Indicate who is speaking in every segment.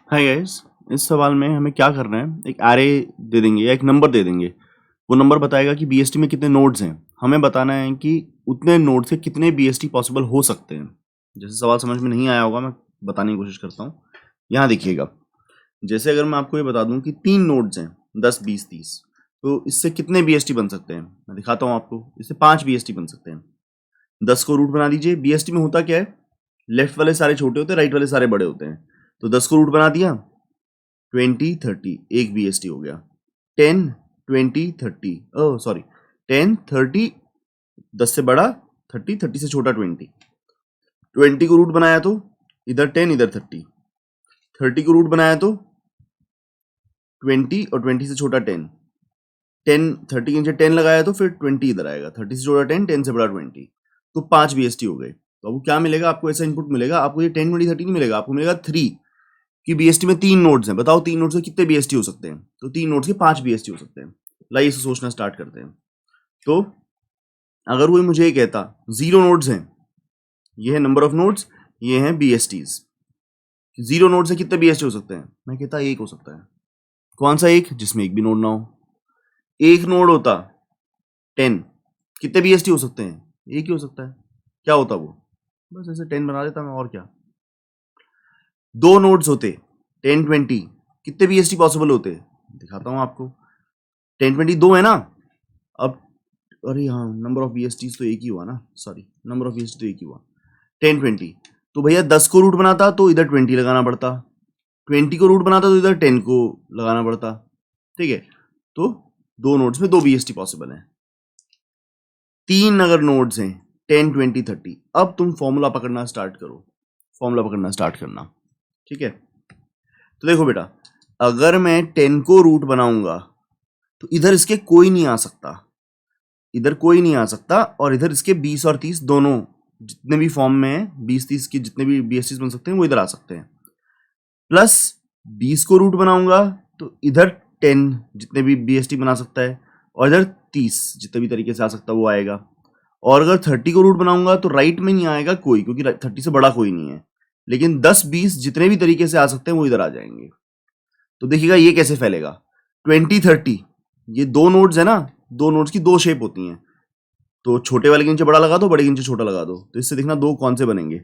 Speaker 1: Hi guys, इस सवाल में हमें क्या करना है, एक एरे दे देंगे या एक नंबर दे देंगे। वो नंबर बताएगा कि बीएसटी में कितने नोड्स हैं। हमें बताना है कि उतने नोड से कितने बीएसटी पॉसिबल हो सकते हैं। जैसे सवाल समझ में नहीं आया होगा, मैं बताने की कोशिश करता हूँ। यहाँ देखिएगा, जैसे अगर मैं आपको ये बता दूं कि 3 नोड्स हैं 10, 20, 30, तो इससे कितने बीएसटी बन सकते हैं मैं दिखाता हूँ आपको। इससे 5 बीएसटी बन सकते हैं। 10 को रूट बना दीजिए। बीएसटी में होता क्या है, लेफ्ट वाले सारे छोटे होते हैं, राइट वाले सारे बड़े होते हैं। तो 10 को रूट बना दिया, 20, 30, एक बीएसटी हो गया। 10, 20, 30, ओह सॉरी, 10, 30, 10 से बड़ा 30, 30 से छोटा 20। 20 को रूट बनाया तो इधर 10 इधर 30। 30 को रूट बनाया तो 20 और 20 से छोटा 10। 10, 30 के नीचे 10 लगाया तो फिर 20 इधर आएगा। 30 से छोटा 10, 10 से बड़ा 20। तो 5 बीएसटी हो गए। तो अब क्या मिलेगा आपको, ऐसा इनपुट मिलेगा आपको, ये 10, 20, 30 नहीं मिलेगा, आपको मिलेगा 3 कि बीएसटी में 3 नोड्स हैं। बताओ 3 नोड्स से कितने बीएसटी हो सकते हैं। तो 3 नोड्स के 5 बीएसटी हो सकते हैं। लाइए इसे सोचना स्टार्ट करते हैं। तो अगर कोई मुझे ये कहता 0 नोड्स हैं, ये है नंबर ऑफ नोड्स, ये हैं बीएसटीज। 0 नोड से कितने बीएसटी हो सकते हैं, मैं कहता एक हो सकता है। कौन सा एक, जिसमें एक भी नोड ना हो। एक नोड होता 10, कितने बीएसटी हो सकते हैं, एक ही हो सकता है। क्या होता वो, बस ऐसे 10 बना देता मैं, और क्या। 2 नोड्स होते 10, 20, कितने बीएसटी पॉसिबल होते, दिखाता हूं आपको। 10, 20 दो है ना। अब अरे हाँ, नंबर ऑफ बीएसटीज तो एक ही हुआ ना, सॉरी, नंबर ऑफ बीएसटी तो एक ही हुआ। 10, 20, तो भैया 10 को रूट बनाता तो इधर 20 लगाना पड़ता, 20 को रूट बनाता तो इधर 10 को लगाना पड़ता। ठीक है, तो 2 नोड्स में 2 बीएसटी पॉसिबल है। 3 अगर नोड्स हैं 10, 20, 30, अब तुम फॉर्मूला पकड़ना स्टार्ट करो, फॉर्मूला पकड़ना स्टार्ट करना। ठीक है, तो देखो बेटा, अगर मैं 10 को रूट बनाऊंगा तो इधर इसके कोई नहीं आ सकता, इधर कोई नहीं आ सकता, और इधर इसके 20 और 30 दोनों जितने भी फॉर्म में है, 20, 30 के जितने भी बीएसटीज बन सकते हैं वो इधर आ सकते हैं। प्लस 20 को रूट बनाऊंगा तो इधर 10 जितने भी बीएसटी बना सकता है, और इधर 30 जितने भी तरीके से आ सकता है वो आएगा। और अगर 30 को रूट बनाऊंगा तो राइट में नहीं आएगा कोई, क्योंकि 30 से बड़ा कोई नहीं है। लेकिन 10, 20 जितने भी तरीके से आ सकते हैं वो इधर आ जाएंगे। तो देखिएगा ये कैसे फैलेगा। 20, 30, ये 2 नोड्स है ना, 2 नोड्स की 2 शेप होती हैं। तो छोटे वाले के नीचे बड़ा लगा दो, बड़े के नीचे छोटा लगा दो, तो इससे देखना 2 कौन से बनेंगे।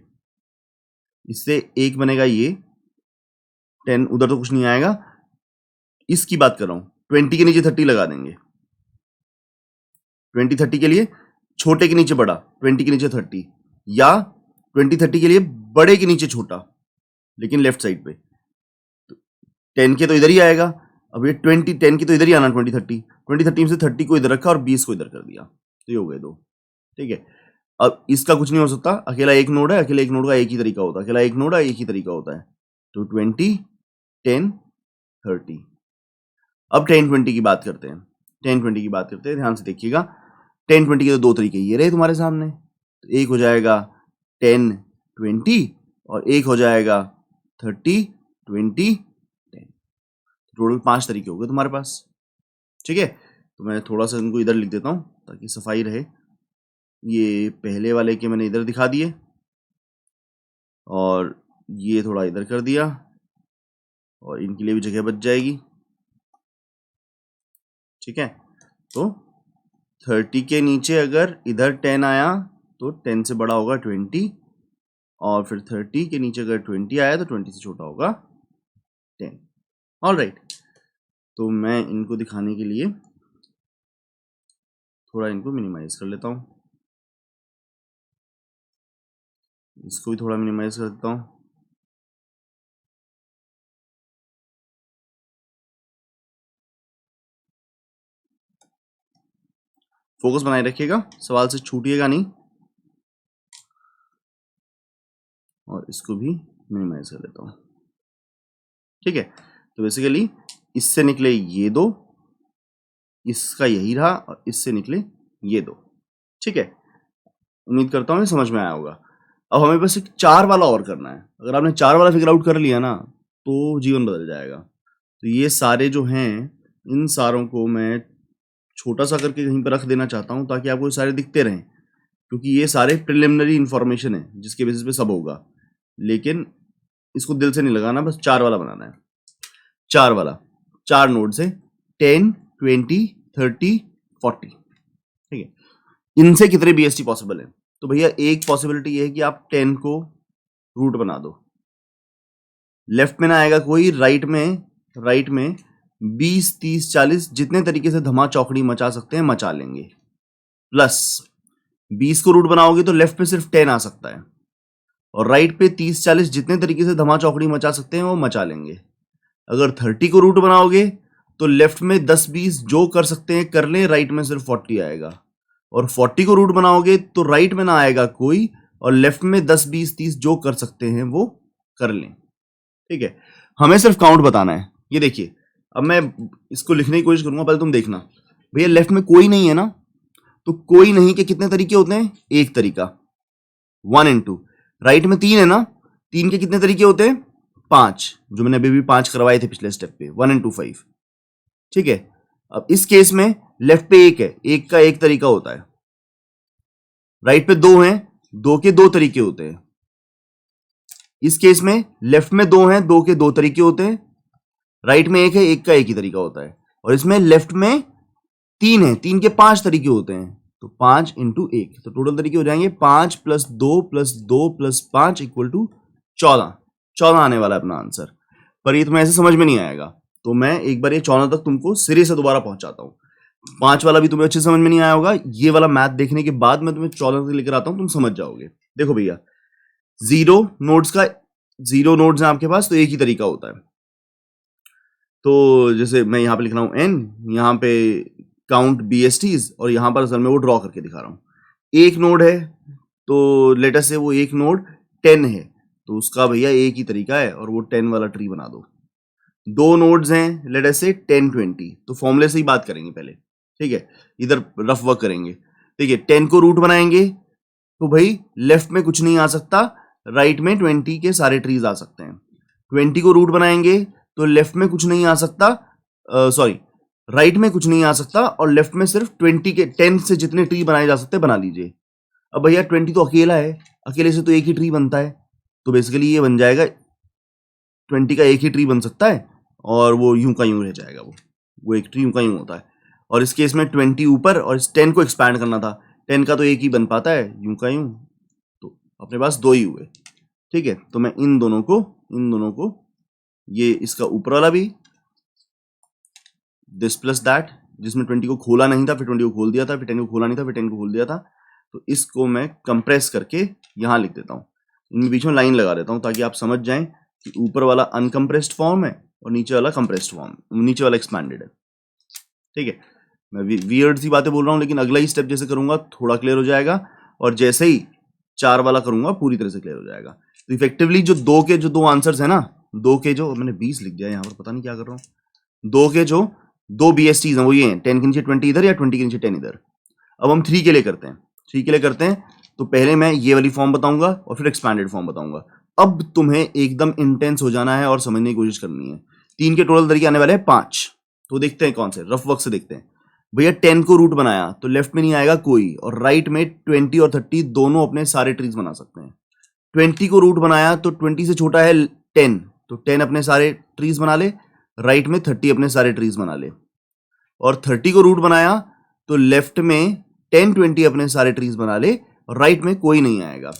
Speaker 1: इससे एक बनेगा ये 10, उधर तो कुछ नहीं आएगा। इसकी बात कर रहा हूं, 20 के नीचे 30 लगा देंगे। 20, 30 के लिए छोटे के नीचे बड़ा, 20 के नीचे 30, या 20, 30 के लिए बड़े के नीचे छोटा, लेकिन लेफ्ट साइड पे। 10 के तो इधर ही आएगा। अब ये 20, 10 की तो इधर ही आना, 20, 30, 20, 30 में से 30 को इधर रखा और 20 को इधर कर दिया, तो ये हो गए 2। ठीक है, अब इसका कुछ नहीं हो सकता, अकेला एक नोड है, अकेला एक नोड का एक ही तरीका होता है, अकेला एक नोड है एक ही तरीका होता है। तो 20, 10, 30। अब 10, 20 की बात करते हैं। 10, 20 की बात करते हैं, ध्यान से देखिएगा। 10, 20 के तो 2 तरीके ये रहे तुम्हारे सामने। तो एक हो जाएगा 10, 20, और एक हो जाएगा 30, 20, 10। टोटल 5 तरीके हो गए तुम्हारे पास। ठीक है, तो मैं थोड़ा सा इनको इधर लिख देता हूँ ताकि सफाई रहे। ये पहले वाले के मैंने इधर दिखा दिए, और ये थोड़ा इधर कर दिया, और इनके लिए भी जगह बच जाएगी। ठीक है, तो 30 के नीचे अगर इधर 10 आया तो 10 से बड़ा होगा 20, और फिर 30 के नीचे अगर 20 आया तो 20 से छोटा होगा 10। ऑल राइट, तो मैं इनको दिखाने के लिए थोड़ा इनको मिनिमाइज कर लेता हूँ, इसको भी थोड़ा मिनिमाइज कर देता हूँ। फोकस बनाए रखिएगा, सवाल से छूटिएगा नहीं, और इसको भी मिनिमाइज कर लेता हूँ। ठीक है, तो बेसिकली इससे निकले ये 2, इसका यही रहा, और इससे निकले ये 2। ठीक है, उम्मीद करता हूँ ये समझ में आया होगा। अब हमें बस एक 4 वाला और करना है। अगर आपने 4 वाला फिगर आउट कर लिया ना तो जीवन बदल जाएगा। तो ये सारे जो हैं, इन सारों को मैं छोटा सा करके कहीं पर रख देना चाहता हूँ ताकि आपको ये सारे दिखते रहें, क्योंकि ये सारे प्रिलिमिनरी इंफॉर्मेशन है जिसके बेसिस पे सब होगा। लेकिन इसको दिल से नहीं लगाना, बस 4 वाला बनाना है। 4 वाला, 4 नोड्स है, 10, 20, 30, 40, ठीक है। इनसे कितने BST पॉसिबल है? तो भैया एक पॉसिबिलिटी ये है कि आप 10 को रूट बना दो, लेफ्ट में ना आएगा कोई, राइट में 20, 30, 40 जितने तरीके से धमा चौकड़ी मचा सकते हैं मचा लेंगे, प्लस 20 को रूट बनाओगे तो लेफ्ट पे सिर्फ 10 आ सकता है, और राइट पे 30, 40 जितने तरीके से धमा चौकड़ी मचा सकते हैं वो मचा लेंगे। अगर 30 को रूट बनाओगे तो लेफ्ट में 10, 20 जो कर सकते हैं कर लें, राइट में सिर्फ 40 आएगा, और 40 को रूट बनाओगे तो राइट में ना आएगा कोई, और लेफ्ट में 10, 20, 30 जो कर सकते हैं वो कर लें, ठीक है। हमें सिर्फ काउंट बताना है। ये देखिए, अब मैं इसको लिखने की कोशिश करूंगा, पहले तुम देखना। भैया लेफ्ट में कोई नहीं है ना, तो कोई नहीं के कितने तरीके होते हैं? एक तरीका, 1 and 2। राइट में 3 है ना, 3 के कितने तरीके होते हैं? 5, जो मैंने अभी भी 5 करवाए थे पिछले स्टेप पे, 1 and 2, 5, ठीक है। अब इस केस में लेफ्ट पे 1 है, 1 का 1 तरीका होता है। राइट पे 2 हैं, 2 के 2 तरीके होते हैं। इस केस में लेफ्ट में 2 हैं, 2 के 2 तरीके होते हैं। राइट में 1 है, 1 का 1 ही तरीका होता है। और इसमें लेफ्ट में 3 है, 3 के 5 तरीके होते हैं, तो 5 into 1, तो टोटल तरीके हो जाएंगे 5 + 2 + 2 + 5 = 14। 14 आने वाला है अपना आंसर। पर ये तुम्हें ऐसे समझ में नहीं आएगा, तो मैं एक बार ये 14 तक तुमको सिरे से दोबारा पहुंचाता हूँ। 5 वाला भी तुम्हें अच्छे समझ में नहीं आया होगा, ये वाला मैथ देखने के बाद मैं तुम्हें 14 तक लेकर आता हूँ, तुम समझ जाओगे। देखो भैया, 0 नोड्स हैं आपके पास, तो एक ही तरीका होता है। तो जैसे मैं यहाँ पे लिख रहा हूँ n, यहाँ पे काउंट BSTs, और यहाँ पर असल में वो ड्रॉ करके दिखा रहा हूँ। एक नोड है, तो लेट अस से वो एक नोड 10 है, तो उसका भैया एक ही तरीका है, और वो 10 वाला ट्री बना दो। 2 नोड्स हैं, लेट अस से 10, 20, तो फॉर्मूले से ही बात करेंगे पहले, ठीक है। इधर रफ वर्क करेंगे, ठीक है। 10 को रूट बनाएंगे तो भाई लेफ्ट में कुछ नहीं आ सकता, राइट में 20 के सारे ट्रीज आ सकते हैं। 20 को रूट बनाएंगे तो लेफ्ट में कुछ नहीं आ सकता, सॉरी, राइट में कुछ नहीं आ सकता, और लेफ्ट में सिर्फ 20 के 10 से जितने ट्री बनाए जा सकते हैं बना लीजिए। अब भैया 20 तो अकेला है, अकेले से तो एक ही ट्री बनता है, तो बेसिकली ये बन जाएगा 20 का एक ही ट्री बन सकता है, और वो यूं का यूं रह जाएगा, वो एक ट्री यूं का यूं होता है। और इस केस में 20 ऊपर, और इस 10 को एक्सपैंड करना था, 10 का तो एक ही बन पाता है यूं का यूं, तो अपने पास 2 ही हुए, ठीक है। तो मैं इन दोनों को ये इसका ऊपर वाला भी दिस प्लस दैट, जिसमें 20 को खोला नहीं था, फिर 20 को खोल दिया था, फिर 10 को खोला नहीं था, फिर 10 को खोल दिया था, तो इसको मैं कंप्रेस करके यहां लिख देता हूं। इनमें बीच में लाइन लगा देता हूं ताकि आप समझ जाएं कि ऊपर वाला अनकंप्रेस्ड फॉर्म है और नीचे वाला कंप्रेस्ड फॉर्म, नीचे वाला एक्सपैंडेड है, ठीक है। मैं वियर्ड सी बातें बोल रहा हूं, लेकिन अगला ही स्टेप जैसे करूंगा थोड़ा क्लियर हो जाएगा, और जैसे ही 4 वाला करूंगा पूरी तरह से क्लियर हो जाएगा। तो इफेक्टिवली जो 2 के जो 2 आंसर्स है ना, 2 के जो, मैंने 20 लिख दिया यहाँ पर, पता नहीं क्या कर रहा हूँ। 2 के जो 2 BSTs हैं वो ये हैं, 10 के नीचे 20 इधर, या 20 के नीचे 10 इधर। अब हम 3 के लिए करते हैं, 3 के लिए करते हैं, तो पहले मैं ये वाली फॉर्म बताऊंगा और फिर एक्सपैंडेड फॉर्म बताऊंगा। अब तुम्हें एकदम इंटेंस हो जाना है और समझने की कोशिश करनी है। 3 के टोटल तरीके आने वाले हैं 5, तो देखते हैं कौन से, रफ वर्क से देखते हैं। भैया 10 को रूट बनाया तो लेफ्ट में नहीं आएगा कोई, और राइट में 20 और 30 दोनों अपने सारे ट्रीज बना सकते हैं। 20 को रूट बनाया तो 20 से छोटा है 10, तो 10 अपने सारे ट्रीज बना ले, राइट में 30 अपने सारे ट्रीज बना ले। और 30 को रूट बनाया तो लेफ्ट में 10, 20 अपने सारे ट्रीज बना ले, और राइट में कोई नहीं आएगा,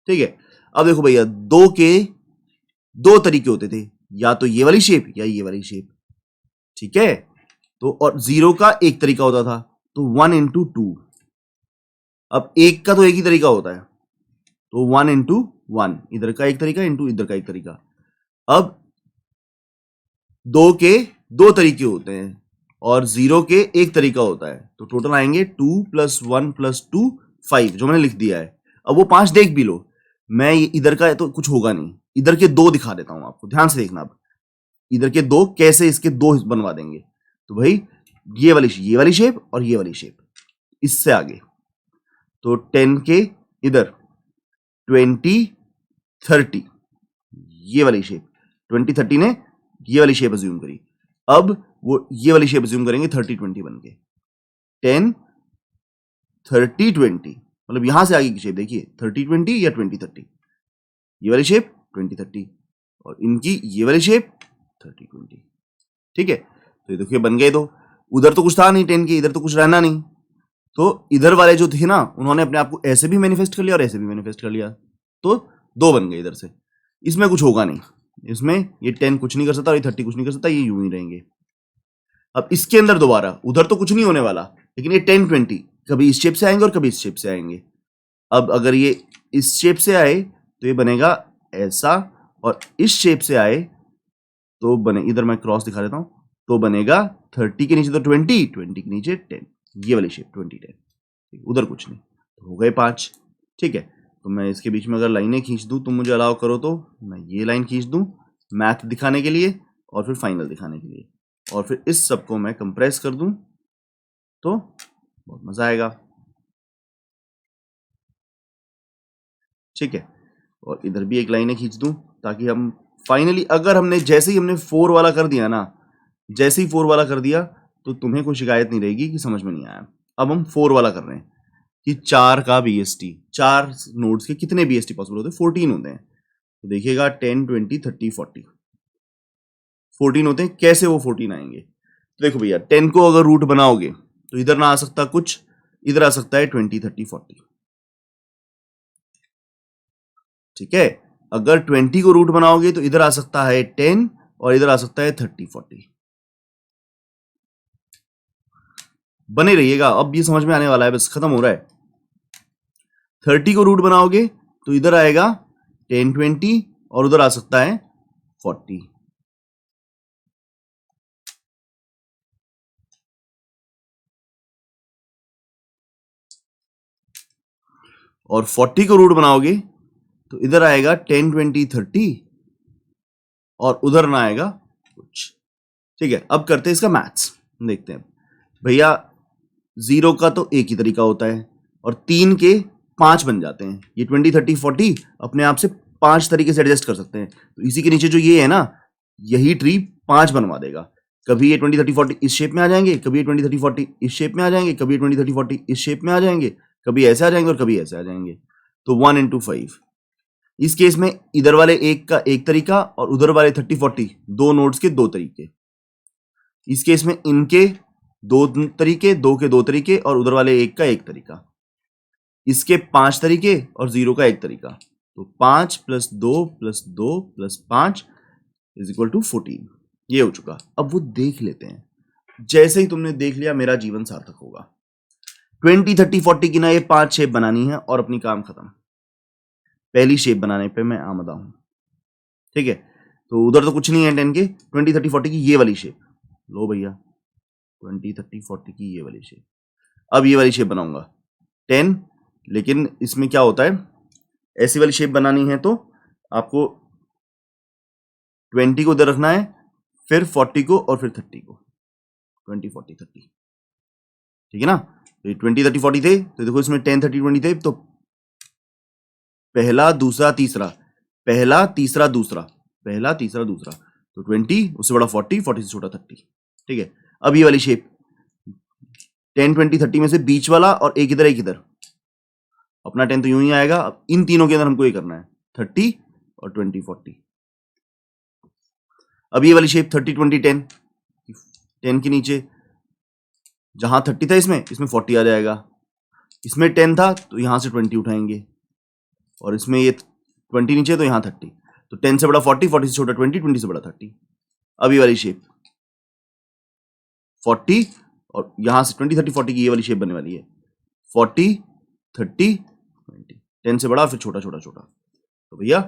Speaker 1: ठीक है। अब देखो भैया 2 के 2 तरीके होते थे, या तो ये वाली शेप या ये वाली शेप, ठीक है। तो और 0 का एक तरीका होता था, तो 1 into 2। अब 1 का तो एक ही तरीका होता है, तो 1 into 1, इधर का एक तरीका इंटू इधर का एक तरीका। अब 2 के 2 तरीके होते हैं और 0 के एक तरीका होता है, तो टोटल आएंगे 2 + 1 + 2, 5, जो मैंने लिख दिया है। अब वो 5 देख भी लो, मैं इधर का तो कुछ होगा नहीं, इधर के 2 दिखा देता हूं आपको, ध्यान से देखना। अब इधर के 2 कैसे इसके 2 बनवा देंगे, तो भाई ये वाली शेप और ये वाली शेप, इससे आगे तो 10 के इधर 20, 30, ये वाली शेप, 20, 30 ने ये वाली शेप अज्यूम करी। अब वो ये वाली शेप अज्यूम करेंगे 30, 20 बन के, 10, 30, 20, मतलब यहां से आगे की शेप देखिए 30, 20 या 20, 30, ये वाली शेप 20, 30, और इनकी ये वाली शेप 30 20। ठीक है, तो ये देखिए बन गए दो। उधर तो कुछ था नहीं 10 के, इधर तो कुछ रहना नहीं, तो इधर वाले जो थे ना उन्होंने अपने आप को ऐसे भी मैनिफेस्ट कर लिया और ऐसे भी मैनिफेस्ट कर लिया, तो दो बन गए इधर से। इसमें कुछ होगा नहीं, इसमें ये 10 कुछ नहीं कर सकता और ये 30 कुछ नहीं कर सकता, ये यूं ही रहेंगे। अब इसके अंदर दोबारा उधर तो कुछ नहीं होने वाला, लेकिन ये 10 20 कभी इस शेप से आएंगे और कभी इस शेप से आएंगे। अब अगर ये इस शेप से आए तो ये बनेगा ऐसा, और इस शेप से आए तो बने, इधर मैं क्रॉस दिखा देता हूं, तो बनेगा 30 के नीचे तो 20, 20 के नीचे 10, ये वाली शेप 20 10। उधर कुछ नहीं, तो हो गए 5। ठीक है, तो मैं इसके बीच में अगर लाइनें खींच दूं, तुम मुझे अलाउ करो तो मैं ये लाइन खींच दूं मैथ दिखाने के लिए और फिर फाइनल दिखाने के लिए, और फिर इस सब को मैं कंप्रेस कर दूं तो बहुत मजा आएगा। ठीक है, और इधर भी एक लाइनें खींच दूं ताकि हम फाइनली, अगर हमने जैसे ही हमने 4 वाला कर दिया ना, जैसे ही 4 वाला कर दिया तो तुम्हें कोई शिकायत नहीं रहेगी कि समझ में नहीं आया। अब हम 4 वाला कर रहे हैं कि 4 का बीएसटी, 4 नोड्स के कितने बीएसटी पॉसिबल होते हैं? 14 होते हैं। तो देखिएगा 10 20 30 40 14 होते हैं। कैसे वो 14 आएंगे? तो देखो भैया 10 को अगर रूट बनाओगे तो इधर ना आ सकता कुछ, इधर आ सकता है 20 30 40। ठीक है, अगर 20 को रूट बनाओगे तो इधर आ सकता है 10 और इधर आ सकता है 30 40। बने रहिएगा, अब ये समझ में आने वाला है, बस खत्म हो रहा है। 30 को रूट बनाओगे तो इधर आएगा 10 20 और उधर आ सकता है 40। और 40 को रूट बनाओगे तो इधर आएगा 10 20 30 और उधर ना आएगा कुछ। ठीक है, अब करते हैं इसका मैथ्स, देखते हैं भैया। 0 का तो एक ही तरीका होता है और 3 के 5 बन जाते हैं। ये 20 30 40 अपने आप से 5 तरीके से एडजस्ट कर सकते हैं, तो इसी के नीचे जो ये है ना, यही ट्री 5 बनवा देगा। कभी ये 20 30 40 इस शेप में आ जाएंगे, कभी ये 20 30 40 इस शेप में आ जाएंगे, कभी ये 20 30 40 इस शेप में आ जाएंगे, कभी ऐसे आ जाएंगे और कभी ऐसे आ जाएंगे। तो 1 into 5। इस केस में इधर वाले एक का एक तरीका और उधर वाले 30 40 दो नोड्स के दो तरीके। इस केस में इनके दो तरीके, दो के दो तरीके और उधर वाले एक का एक तरीका। इसके 5 तरीके और 0 का एक तरीका। तो 5 + 2 + 2 + 5 = 14। ये हो चुका। अब वो देख लेते हैं। जैसे ही तुमने देख लिया मेरा जीवन सार्थक होगा। 20 30 40 की ना ये 5 शेप बनानी है और अपनी काम खत्म। पहली शेप बनाने पे मैं आमदा हूं। ठीक है, तो उधर तो कुछ नहीं है 10 के, 20 30 40 की ये वाली शेप लो भैया, 20 30 40 की ये वाली शेप। अब ये वाली शेप बनाऊंगा 10, लेकिन इसमें क्या होता है, ऐसी वाली शेप बनानी है तो आपको 20 को इधर रखना है, फिर 40 को और फिर 30 को, 20 40 30। ठीक है ना, तो 20 30 40 थे, तो देखो इसमें 10 30 20 थे, तो पहला दूसरा तीसरा, पहला तीसरा दूसरा, पहला तीसरा दूसरा, तो 20 उससे बड़ा 40 40 से छोटा 30। ठीक है, अब ये वाली शेप 10 20 30 में से बीच वाला और एक इधर, अपना 10 तो यूं ही आएगा। अब इन तीनों के अंदर हमको ये करना है 30 और 20 40। अब ये वाली शेप 30 20 10, 10 के नीचे जहां 30 था इसमें 40 आ जाएगा। इसमें 10 था तो यहां से 20 उठाएंगे, और इसमें ये 20 नीचे तो यहां 30, तो 10 से बड़ा 40 40 से छोटा 20 20 से बड़ा 30। अब ये वाली शेप 40 और यहां से 20 30 40 की ये वाली शेप बनने वाली है 40 30 20, 10 से बड़ा फिर छोटा छोटा छोटा। तो भैया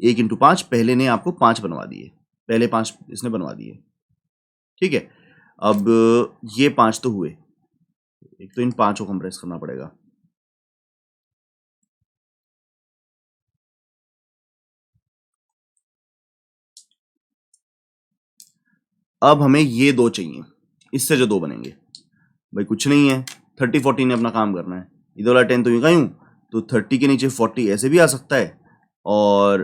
Speaker 1: 1 × 5, पहले ने आपको 5 बनवा दिए, पहले 5 इसने बनवा दिए। ठीक है, अब ये 5 तो हुए, एक तो इन 5 को कंप्रेस करना पड़ेगा। अब हमें ये 2 चाहिए, इससे जो 2 बनेंगे भाई कुछ नहीं है, 30 40 ने अपना काम करना है। इधर वाला 10 तो यूं का यूं, तो 30 के नीचे 40 ऐसे भी आ सकता है और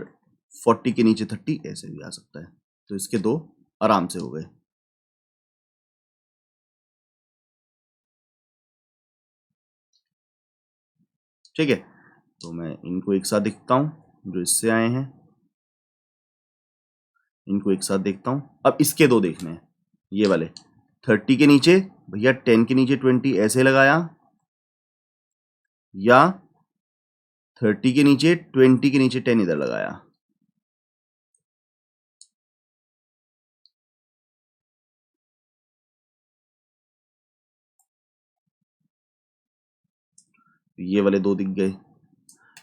Speaker 1: 40 के नीचे 30 ऐसे भी आ सकता है, तो इसके 2 आराम से हो गए। ठीक है, तो मैं इनको एक साथ दिखता हूं जो इससे आए हैं। इनको एक साथ देखता हूँ। अब इसके दो देखने हैं, ये वाले 30 के नीचे भैया 10 के नीचे 20 ऐसे लगाया, या 30 के नीचे 20 के नीचे 10 इधर लगाया। ये वाले दो दिख गए।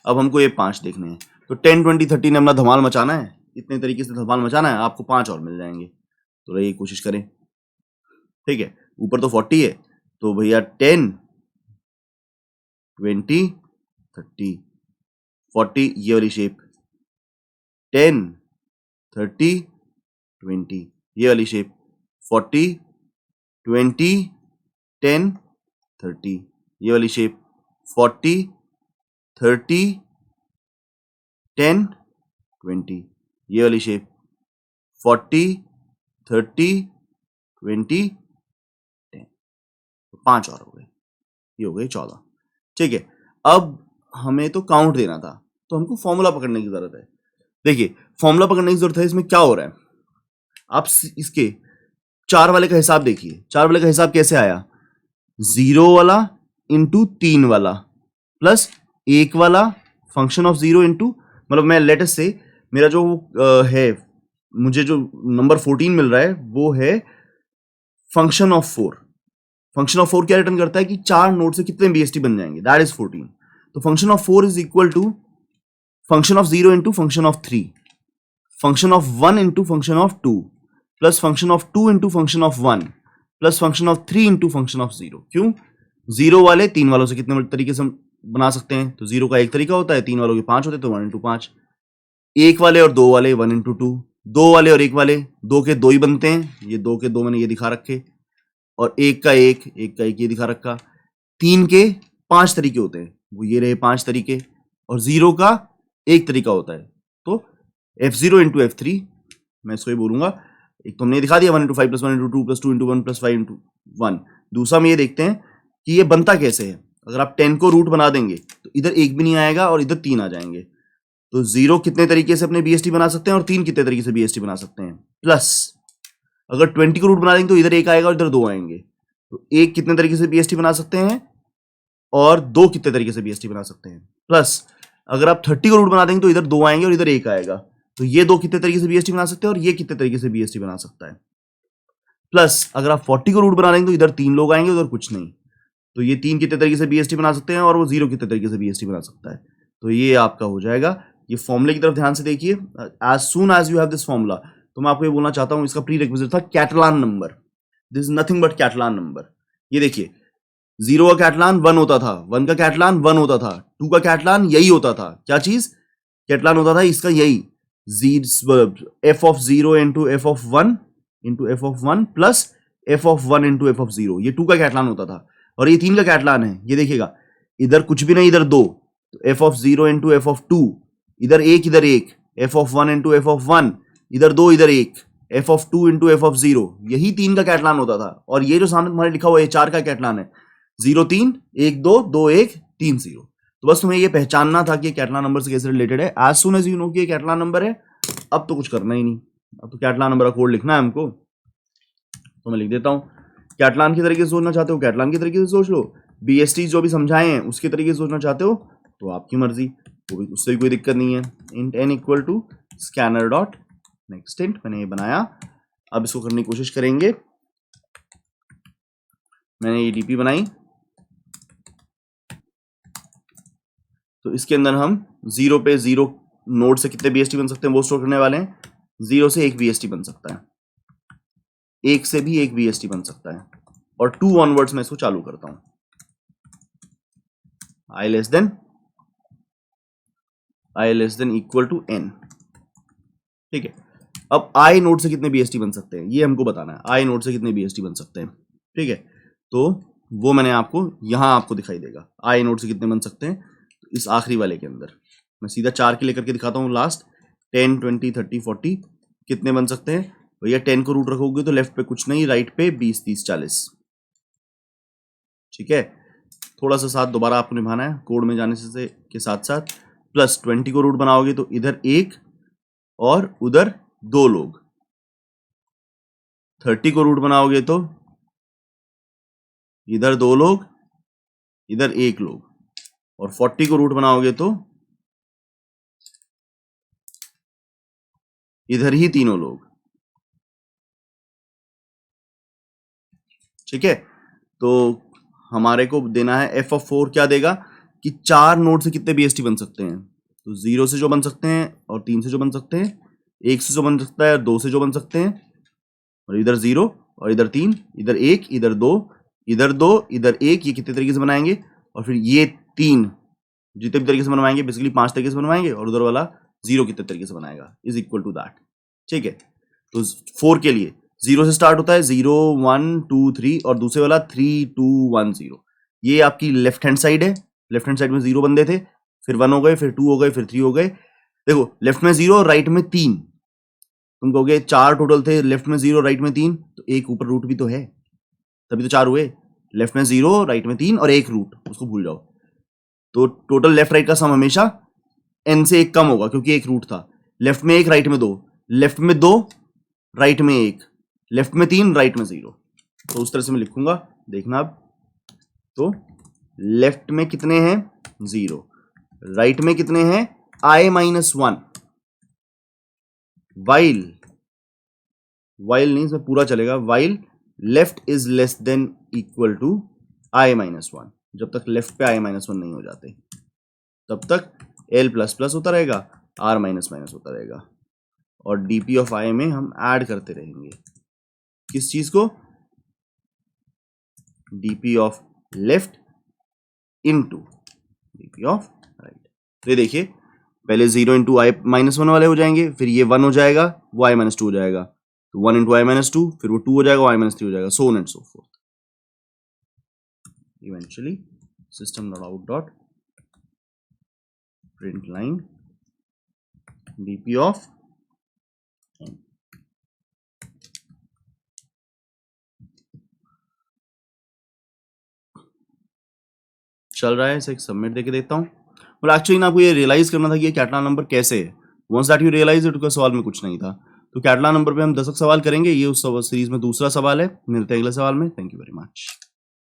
Speaker 1: अब हमको ये 5 देखने हैं। तो 10 20 30 ने अपना धमाल मचाना है, इतने तरीके से धमाल मचाना है, आपको 5 और मिल जाएंगे। तो रही कोशिश करें, ठीक है। ऊपर तो 40 है, तो भैया 10 20 30 40 ये वाली शेप, 10 30 20 ये वाली शेप, 40 20 10 30 ये वाली शेप, 40 30 10 20 ये वाली शेप, 40 30 20 10। तो 5 और हो गए, ये हो गए 14। ठीक है। अब हमें तो काउंट देना था, तो हमको फॉर्मूला पकड़ने की जरूरत है। देखिए फॉर्मूला पकड़ने की जरूरत है। इसमें क्या हो रहा है, आप इसके 4 वाले का हिसाब देखिए। 4 वाले का हिसाब कैसे आया, 0 वाला इंटू 3 वाला प्लस 1 वाला फंक्शन ऑफ 0 इंटू, मतलब मैं लेटेस्ट से मेरा जो है, मुझे जो नंबर 14 मिल रहा है वो है फंक्शन ऑफ 4। फंक्शन ऑफ 4 क्या रिटर्न करता है कि 4 नोड से कितने बीएसटी बन जाएंगे, दैट इज 14। तो function of 4 is equal to function of 0 into function of 3, function of 1 into function of 2 plus function of 2 into function of 1 plus function of 3 into function of 0। क्यों, 0 वाले 3 वालों से कितने तरीके से हम बना सकते हैं, तो 0 का एक तरीका होता है, 3 वालों के 5 होते हैं, तो 1 इंटू 5। 1 वाले और 2 वाले 1 इंटू 2, 2 वाले और 1 वाले 2 के 2 ही बनते हैं, ये 2 के 2 मैंने ये दिखा रखे, और 1 का 1 1 का 1 ये दिखा रखा। 3 के 5 तरीके होते हैं, वो ये रहे 5 तरीके, और 0 का एक तरीका होता है। तो f0 इंटू f3, मैं इसको ही बोलूंगा, एक तो हमने दिखा दिया 1 into 5 plus 1 into 2 plus 2 into 1 plus 5 into 1। दूसरा हम ये देखते हैं कि ये बनता कैसे है। अगर आप 10 को रूट बना देंगे तो इधर 1 भी नहीं आएगा और इधर 3 आ जाएंगे। तो 0 कितने तरीके से अपने बीएसटी बना सकते हैं और 3 कितने तरीके से बीएसटी बना सकते हैं, प्लस अगर 20 को रूट बना देंगे तो इधर 1 आएगा और इधर 2 आएंगे। तो 1 कितने तरीके से बीएसटी बना सकते हैं और 2 कितने तरीके से बीएसटी बना सकते हैं, प्लस अगर आप 30 को रूट बना देंगे तो इधर 2 आएंगे और इधर 1 आएगा। तो ये 2 कितने तरीके से बीएसटी बना सकते हैं और ये कितने तरीके से बीएसटी बना सकता है, प्लस अगर आप 40 को रूट बना देंगे तो इधर 3 लोग आएंगे, उधर कुछ नहीं। तो ये 3 कितने तरीके से बीएसटी बना सकते हैं और वो 0 कितने तरीके से बीएसटी बना सकता है। तो ये आपका हो जाएगा। ये फॉर्मूले की तरफ ध्यान से देखिए। As soon as you have this formula, तो मैं आपको ये बोलना चाहता हूं, इसका प्री रिक्विजिट था Catalan number. This is nothing but Catalan number. ये देखिए 0 का कैटलान 1 होता था, 1 का कैटलान 1 होता था, 2 का कैटलान यही होता था। क्या चीज कैटलान होता था इसका, यही f of 0 into f of 1 into f of 1 plus f of 1 into f of 0। ये 2 का कैटलान होता था, और ये 3 का कैटलान है। ये देखिएगा इधर कुछ भी नहीं, इधर 2, तो f of 0 into f of 2, इधर 1 इधर 1, f of 1 into f of 1, इधर 2 इधर 1, f of 2 into f of 0। यही 3 का कैटलान होता था। और ये जो सामने तुम्हारे लिखा हुआ है 4 का कैटलान है, 0 3 1 2 2 1 3 0। तो बस तुम्हें ये पहचानना था कि कैटलान नंबर से कैसे रिलेटेड है। As soon as you know कि ये कैटलान नंबर है, अब तो कुछ करना ही नहीं, अब तो कैटलान नंबर का कोड लिखना है हमको। तो मैं लिख देता हूं, कैटलान की तरीके से सोचना चाहते हो कैटलान की तरीके से सोच लो, बीएसटी जो भी समझाए हैं उसके तरीके से सोचना चाहते हो तो आपकी मर्जी, तो उससे भी कोई दिक्कत नहीं है। Int n equal to scanner dot next int, मैंने ये बनाया। अब इसको करने की कोशिश करेंगे। मैंने ये डीपी बनाई, तो इसके अंदर हम 0 पे 0 नोड से कितने बीएसटी बन सकते हैं वो स्टोर करने वाले हैं। 0 से 1 बीएसटी बन सकता है, 1 से भी 1 बीएसटी बन सकता है, और 2 ऑनवर्ड्स में इसको चालू करता हूं। i less than equal to n। ठीक है। अब i नोड से कितने बीएसटी बन सकते हैं ये हमको बताना है। i नोड से कितने बीएसटी बन सकते हैं, ठीक है, तो वो मैंने आपको यहां आपको दिखाई देगा। i नोड से कितने बन सकते हैं, तो इस आखिरी वाले के अंदर मैं सीधा 4 के लेकर के दिखाता हूं। लास्ट 10 20 30 40 कितने बन सकते हैं भैया, 10 को रूट रखोगे तो लेफ्ट पे कुछ नहीं, राइट पे 20 30 40। ठीक है, थोड़ा सा साथ दोबारा आपको निभाना है कोड में जाने से के साथ साथ। प्लस 20 को रूट बनाओगे तो इधर 1 और उधर 2 लोग, 30 को रूट बनाओगे तो इधर 2 लोग, इधर 1 लोग, और 40 को रूट बनाओगे तो इधर ही तीनों लोग। ठीक है, तो हमारे को देना है f ऑफ 4 क्या देगा कि 4 नोड से कितने BST बन सकते हैं। तो 0 से जो बन सकते हैं, और 3 से जो बन सकते हैं, 1 से जो बन सकता है, और 2 से जो बन सकते हैं, और इधर 0 और इधर 3, इधर 1, इधर 2, इधर 2, इधर 1, ये कितने तरीके से बनाएंगे, और फिर ये 3 जितने भी तरीके से बनवाएंगे, बेसिकली 5 तरीके से बनवाएंगे, और उधर वाला 0 कितने तरीके से बनाएगा, इज इक्वल टू दैट। ठीक है, तो 4 के लिए 0 से स्टार्ट होता है, 0 1 2 3, और दूसरे वाला 3 2 1 0। ये आपकी लेफ्ट हैंड साइड है, लेफ्ट हैंड साइड में 0 बंदे थे, फिर 1 हो गए, फिर 2 हो गए, फिर 3 हो गए। देखो लेफ्ट में 0 और राइट में 3, तुम कहोगे 4 टोटल थे, लेफ्ट में 0 राइट में 3, तो एक ऊपर रूट भी तो है, तभी तो 4 हुए। लेफ्ट में 0 राइट में 3 और एक रूट, उसको भूल जाओ। तो टोटल लेफ्ट राइट का सम हमेशा n से 1 कम होगा, क्योंकि एक रूट था। लेफ्ट में 1 राइट में 2, लेफ्ट में 2 राइट में 1, लेफ्ट में 3 राइट में 0। तो उस तरह से मैं लिखूंगा, देखना अब। तो लेफ्ट में कितने हैं 0, राइट में कितने हैं i-1, वाइल नहीं, इसमें पूरा चलेगा, while left is less than equal to i-1। जब तक लेफ्ट पे i-1 नहीं हो जाते तब तक l प्लस प्लस होता रहेगा, r माइनस माइनस होता रहेगा, और dp ऑफ i में हम ऐड करते रहेंगे किस चीज को, dp of left into dp of right. तो ये देखिए, पहले 0 इंटू i-1 वाले हो जाएंगे, फिर ये 1 हो जाएगा, वो i-2 हो जाएगा, तो 1 इंटू i-2, फिर वो 2 हो जाएगा, i-3 हो जाएगा, so on and so forth. Eventually system.out print line dp of n. चल रहा है, इसे एक सबमिट देके देखता हूँ। और एक्चुअली ना आपको ये रियलाइज करना था कि ये कैटलान नंबर कैसे है। Once that you realise it, सवाल में कुछ नहीं था। तो कैटलान नंबर पे हम 10 सवाल करेंगे, ये उस सीरीज में दूसरा सवाल है। मिलते हैं अगले सवाल में। Thank you very much.